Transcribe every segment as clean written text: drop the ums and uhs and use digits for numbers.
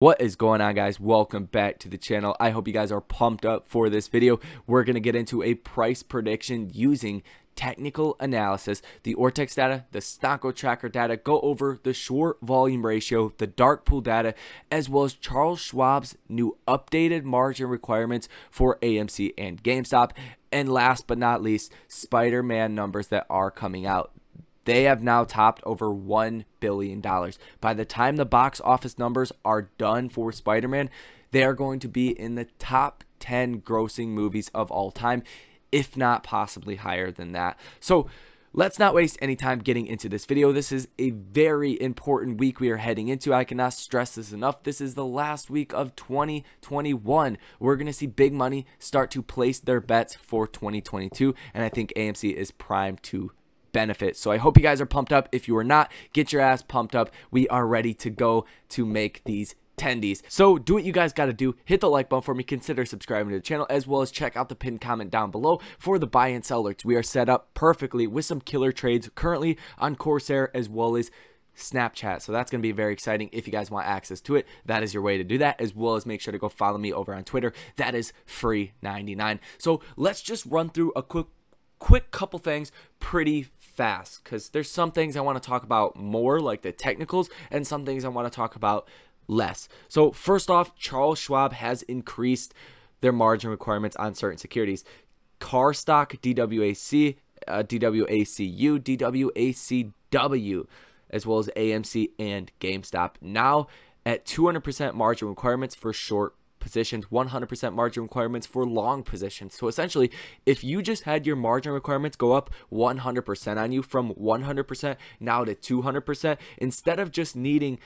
What is going on, guys? Welcome back to the channel. I hope you guys are pumped up for this video. We're going to get into a price prediction using technical analysis, the Ortex data, the Stonk tracker data, go over the short volume ratio, the dark pool data, as well as Charles Schwab's new updated margin requirements for AMC and GameStop. And last but not least, Spider-Man numbers that are coming out. They have now topped over $1 billion. By the time the box office numbers are done for Spider-Man, they are going to be in the top 10 grossing movies of all time, if not possibly higher than that. So let's not waste any time getting into this video. This is a very important week we are heading into. I cannot stress this enough. This is the last week of 2021. We're going to see big money start to place their bets for 2022, and I think AMC is primed to benefit. So I hope you guys are pumped up. If you are not, get your ass pumped up. We are ready to go to make these tendies. So do what you guys got to do. Hit the like button for me. Consider subscribing to the channel, as well as check out the pinned comment down below for the buy and sell alerts. We are set up perfectly with some killer trades currently on Corsair as well as Snapchat. So that's going to be very exciting. If you guys want access to it, that is your way to do that, as well as make sure to go follow me over on Twitter. That is free 99. So let's just run through a quick couple things pretty fast, because there's some things I want to talk about more, like the technicals, and some things I want to talk about less. So first off, Charles Schwab has increased their margin requirements on certain securities. Car stock, DWAC, DWACU, DWACW, as well as AMC and GameStop, now at 200% margin requirements for short positions, 100% margin requirements for long positions. So essentially, if you just had your margin requirements go up 100% on you from 100% now to 200%, instead of just needing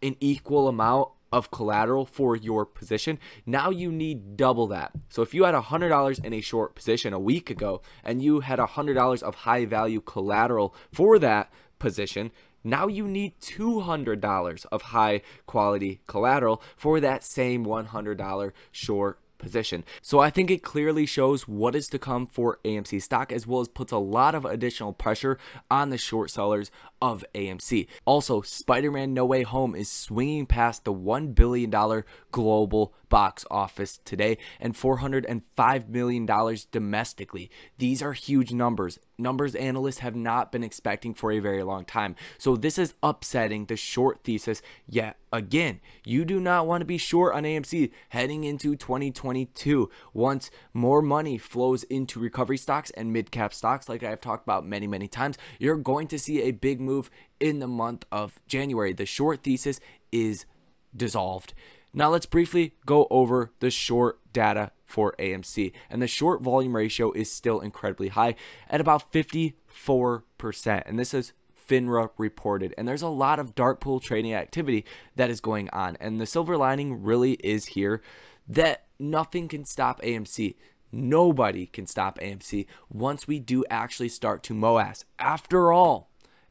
an equal amount of collateral for your position, now you need double that. So if you had $100 in a short position a week ago and you had $100 of high value collateral for that position, now you need $200 of high quality collateral for that same $100 short position. So I think it clearly shows what is to come for AMC stock, as well as puts a lot of additional pressure on the short sellers of AMC. Also, Spider-Man No Way Home is swinging past the $1 billion global box office today and $405 million domestically. These are huge numbers analysts have not been expecting for a very long time. So this is upsetting the short thesis yet again. You do not want to be short on AMC heading into 2022. Once more money flows into recovery stocks and mid-cap stocks, like I've talked about many times, you're going to see a big move in the month of January. The short thesis is dissolved. Now let's briefly go over the short data for AMC, and the short volume ratio is still incredibly high at about 54%, and this is FINRA reported, and there's a lot of dark pool trading activity that is going on, and the silver lining really is here that nothing can stop AMC. Nobody can stop AMC once we do actually start to moass. After all,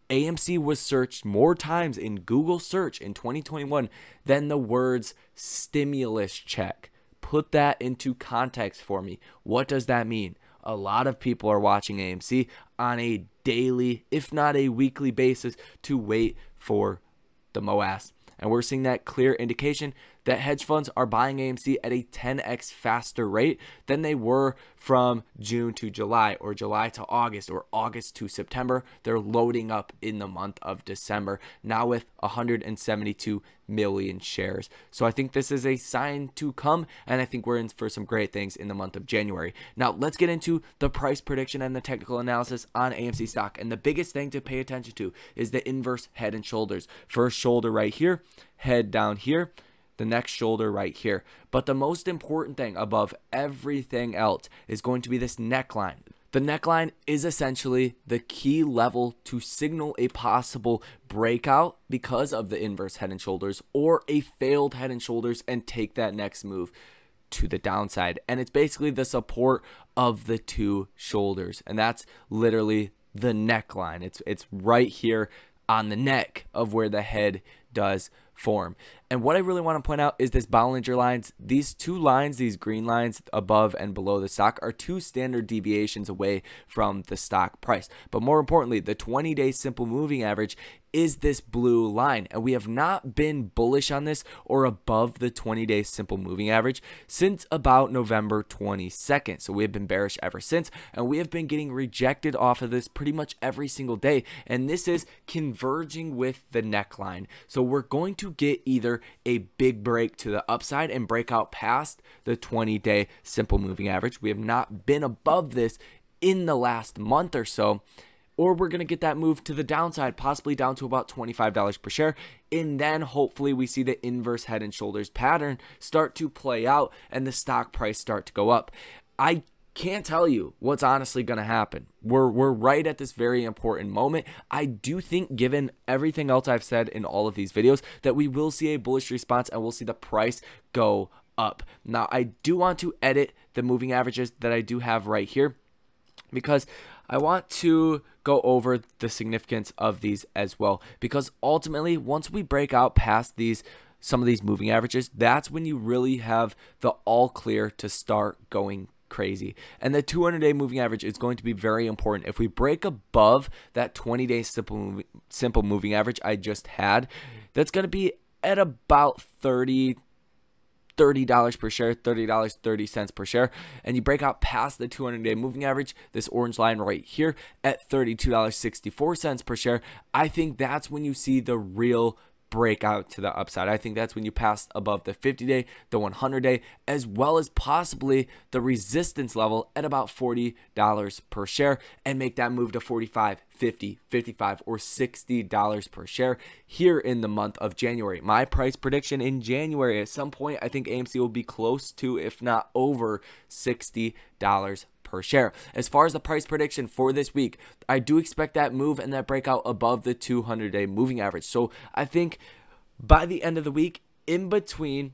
AMC was searched more times in Google search in 2021 than the words stimulus check. Put that into context for me. What does that mean? A lot of people are watching AMC on a daily, if not a weekly basis, to wait for the moass. And we're seeing that clear indication that hedge funds are buying AMC at a 10x faster rate than they were from June to July, or July to August, or August to September. They're loading up in the month of December, now with 172 million shares. So I think this is a sign to come, and I think we're in for some great things in the month of January. Now let's get into the price prediction and the technical analysis on AMC stock. And the biggest thing to pay attention to is the inverse head and shoulders. First shoulder right here, head down here, the next shoulder right here. But the most important thing above everything else is going to be this neckline. The neckline is essentially the key level to signal a possible breakout because of the inverse head and shoulders, or a failed head and shoulders and take that next move to the downside. And it's basically the support of the two shoulders, and that's literally the neckline. It's right here on the neck of where the head does form. And what I really want to point out is this Bollinger lines. These two lines, these green lines above and below the stock, are two standard deviations away from the stock price. But more importantly, the 20-day simple moving average is this blue line, and we have not been bullish on this or above the 20-day simple moving average since about November 22nd. So we have been bearish ever since, and we have been getting rejected off of this pretty much every single day, and this is converging with the neckline. So we're going to get either a big break to the upside and break out past the 20-day simple moving average. We have not been above this in the last month or so, or we're going to get that move to the downside, possibly down to about $25 per share. And then hopefully we see the inverse head and shoulders pattern start to play out and the stock price start to go up. I can't tell you what's honestly going to happen. We're right at this very important moment. I do think, given everything else I've said in all of these videos, that we will see a bullish response and we'll see the price go up. Now, I do want to edit the moving averages that I do have right here, because I want to go over the significance of these as well, because ultimately once we break out past some of these moving averages, that's when you really have the all clear to start going crazy. And the 200-day moving average is going to be very important. If we break above that 20-day simple moving average I just had, that's going to be at about $30 per share, $30.30 per share, and you break out past the 200-day moving average, this orange line right here at $32.64 per share, I think that's when you see the real breakout to the upside. I think that's when you pass above the 50-day, the 100-day, as well as possibly the resistance level at about $40 per share, and make that move to $45, $50, $55, or $60 per share here in the month of January. My price prediction in January, at some point, I think AMC will be close to, if not over, $60 per share. As far as the price prediction for this week, I do expect that move and that breakout above the 200-day moving average. So I think by the end of the week, in between,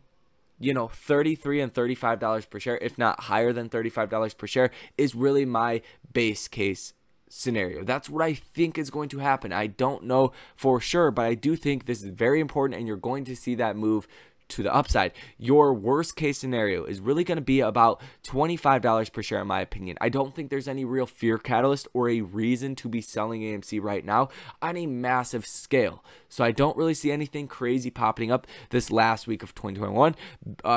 $33 and $35 per share, if not higher than $35 per share, is really my base case scenario. That's what I think is going to happen. I don't know for sure, but I do think this is very important, and you're going to see that move to the upside. Your worst case scenario is really going to be about $25 per share, in my opinion. I don't think there's any real fear catalyst or a reason to be selling AMC right now on a massive scale. So I don't really see anything crazy popping up this last week of 2021.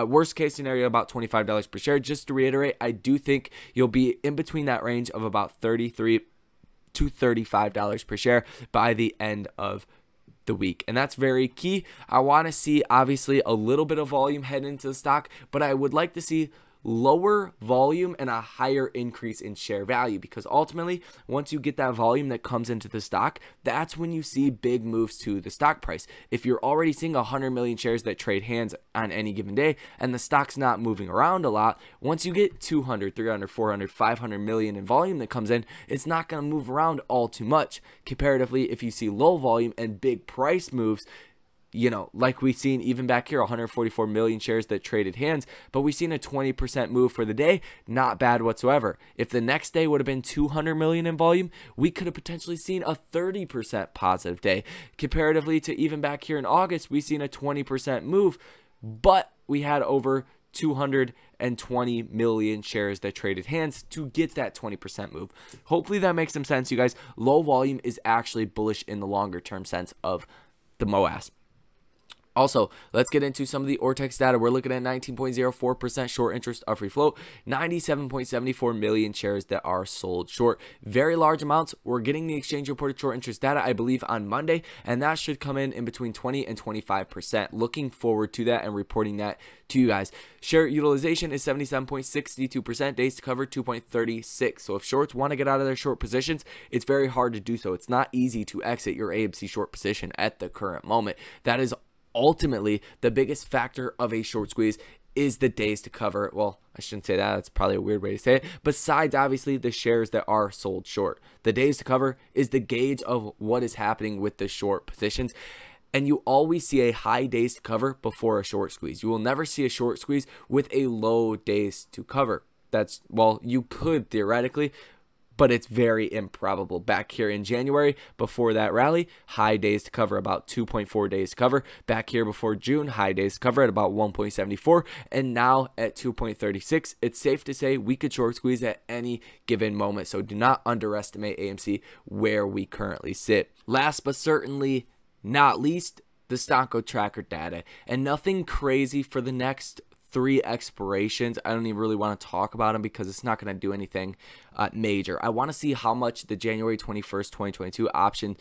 Worst case scenario, about $25 per share. Just to reiterate, I do think you'll be in between that range of about $33 to $35 per share by the end of the week, and that's very key. I want to see obviously a little bit of volume head into the stock, but I would like to see lower volume and a higher increase in share value, because ultimately once you get that volume that comes into the stock, that's when you see big moves to the stock price. If you're already seeing 100 million shares that trade hands on any given day and the stock's not moving around a lot, once you get 200, 300, 400, 500 million in volume that comes in, it's not going to move around all too much. Comparatively, if you see low volume and big price moves, like we've seen even back here, 144 million shares that traded hands, but we've seen a 20% move for the day. Not bad whatsoever. If the next day would have been 200 million in volume, we could have potentially seen a 30% positive day. Comparatively to even back here in August, we've seen a 20% move, but we had over 220 million shares that traded hands to get that 20% move. Hopefully that makes some sense, you guys. Low volume is actually bullish in the longer term sense of the moass. Also, let's get into some of the Ortex data. We're looking at 19.04% short interest of free float, 97.74 million shares that are sold short. Very large amounts. We're getting the exchange reported short interest data, I believe, on Monday, and that should come in between 20 and 25%. Looking forward to that and reporting that to you guys. Share utilization is 77.62%, days to cover 2.36. So if shorts want to get out of their short positions, it's very hard to do so. It's not easy to exit your AMC short position at the current moment. That is ultimately the biggest factor of a short squeeze, is the days to cover. Well, I shouldn't say that. That's probably a weird way to say it. Besides, obviously, the shares that are sold short. The days to cover is the gauge of what is happening with the short positions. And you always see a high days to cover before a short squeeze. You will never see a short squeeze with a low days to cover. That's, well, you could theoretically, but it's very improbable. Back here in January, before that rally, high days to cover, about 2.4 days to cover. Back here before June, high days to cover at about 1.74, and now at 2.36. It's safe to say we could short squeeze at any given moment, so do not underestimate AMC where we currently sit. Last but certainly not least the Stonk tracker data, and nothing crazy for the next 3 expirations. I don't even really want to talk about them because it's not going to do anything major. I want to see how much the January 21st, 2022 option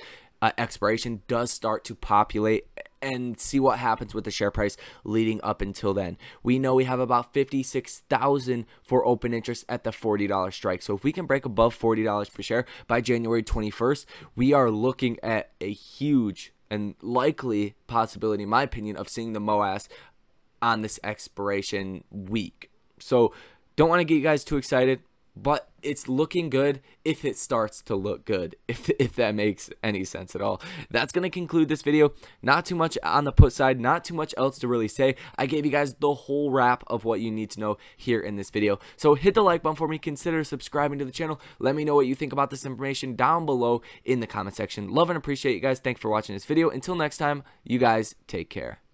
expiration does start to populate and see what happens with the share price leading up until then. We know we have about 56,000 for open interest at the $40 strike. So if we can break above $40 per share by January 21st, we are looking at a huge and likely possibility, in my opinion, of seeing the moass on this expiration week. So don't want to get you guys too excited, but it's looking good if it starts to look good, if that makes any sense at all. That's going to conclude this video. Not too much on the put side, not too much else to really say. I gave you guys the whole wrap of what you need to know here in this video. So hit the like button for me, consider subscribing to the channel. Let me know what you think about this information down below in the comment section. Love and appreciate you guys. Thanks for watching this video. Until next time, you guys take care.